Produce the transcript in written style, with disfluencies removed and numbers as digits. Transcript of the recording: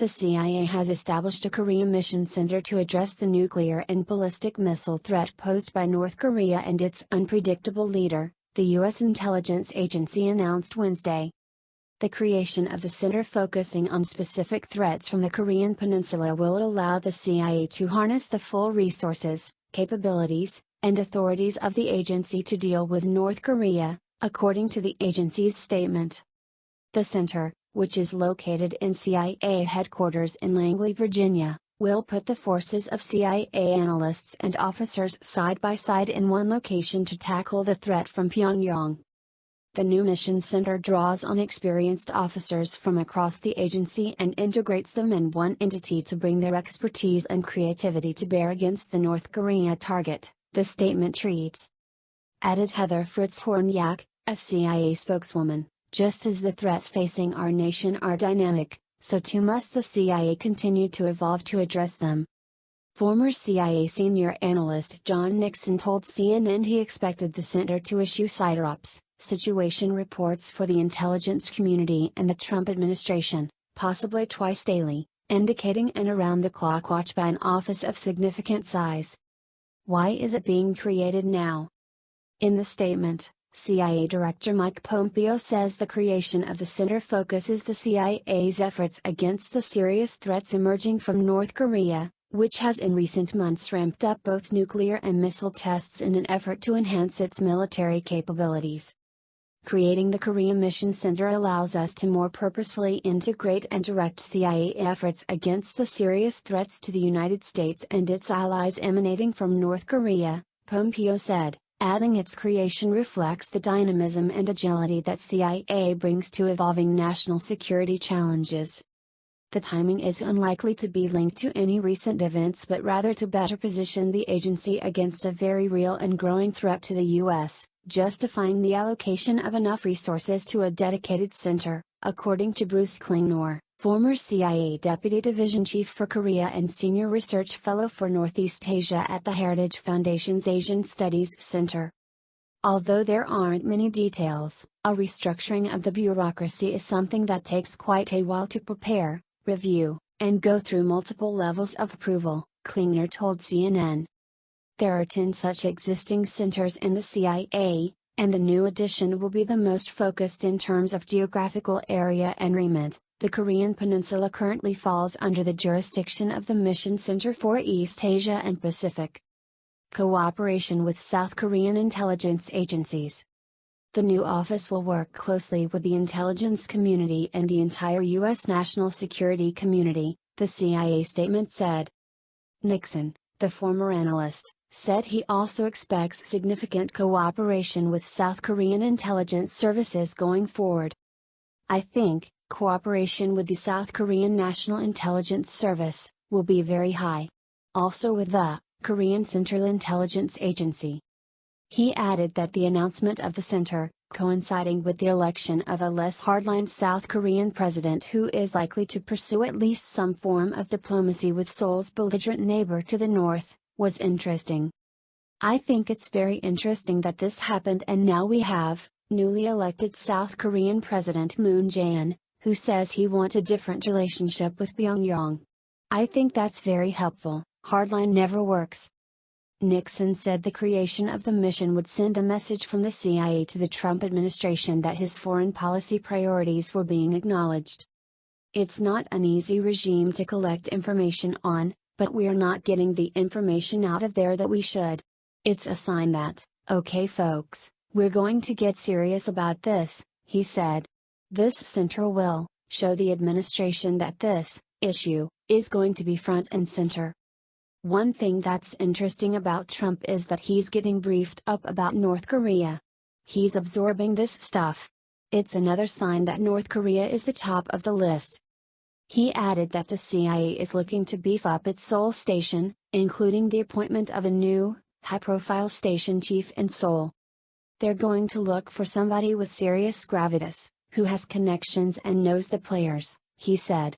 The CIA has established a Korean Mission Center to address the nuclear and ballistic missile threat posed by North Korea and its unpredictable leader, the U.S. intelligence agency announced Wednesday. The creation of the center focusing on specific threats from the Korean Peninsula will allow the CIA to harness the full resources, capabilities, and authorities of the agency to deal with North Korea, according to the agency's statement. The center, which is located in CIA headquarters in Langley, Virginia, will put the forces of CIA analysts and officers side by side in one location to tackle the threat from Pyongyang. The new mission center draws on experienced officers from across the agency and integrates them in one entity to bring their expertise and creativity to bear against the North Korea target, the statement reads. Added Heather Fritz-Hornyak, a CIA spokeswoman, just as the threats facing our nation are dynamic, so too must the CIA continue to evolve to address them. Former CIA senior analyst John Nixon told CNN he expected the center to issue SITROPs, situation reports for the intelligence community and the Trump administration, possibly twice daily, indicating an around-the-clock watch by an office of significant size. Why is it being created now? In the statement, CIA Director Mike Pompeo says the creation of the center focuses the CIA's efforts against the serious threats emerging from North Korea, which has in recent months ramped up both nuclear and missile tests in an effort to enhance its military capabilities. Creating the Korean Mission Center allows us to more purposefully integrate and direct CIA efforts against the serious threats to the United States and its allies emanating from North Korea, Pompeo said, adding its creation reflects the dynamism and agility that CIA brings to evolving national security challenges. The timing is unlikely to be linked to any recent events but rather to better position the agency against a very real and growing threat to the U.S., justifying the allocation of enough resources to a dedicated center, according to Bruce Klingner, former CIA Deputy Division Chief for Korea and Senior Research Fellow for Northeast Asia at the Heritage Foundation's Asian Studies Center. Although there aren't many details, a restructuring of the bureaucracy is something that takes quite a while to prepare, review, and go through multiple levels of approval, Klingner told CNN. There are 10 such existing centers in the CIA, and the new addition will be the most focused in terms of geographical area and remit. The Korean Peninsula currently falls under the jurisdiction of the Mission Center for East Asia and Pacific. Cooperation with South Korean intelligence agencies. The new office will work closely with the intelligence community and the entire U.S. national security community, the CIA statement said. Nixon, the former analyst, said he also expects significant cooperation with South Korean intelligence services going forward. I think, cooperation with the South Korean National Intelligence Service, will be very high. Also with the Korean Central Intelligence Agency. He added that the announcement of the center, coinciding with the election of a less hardline South Korean president who is likely to pursue at least some form of diplomacy with Seoul's belligerent neighbor to the north, was interesting. I think it's very interesting that this happened and now we have, newly elected South Korean President Moon Jae-in, who says he wants a different relationship with Pyongyang. I think that's very helpful. Hardline never works. Nixon said the creation of the mission would send a message from the CIA to the Trump administration that his foreign policy priorities were being acknowledged. It's not an easy regime to collect information on, but we're not getting the information out of there that we should. It's a sign that, okay folks, we're going to get serious about this, he said. This center will show the administration that this issue is going to be front and center. One thing that's interesting about Trump is that he's getting briefed up about North Korea. He's absorbing this stuff. It's another sign that North Korea is the top of the list. He added that the CIA is looking to beef up its Seoul station, including the appointment of a new, high-profile station chief in Seoul. They're going to look for somebody with serious gravitas, who has connections and knows the players, he said.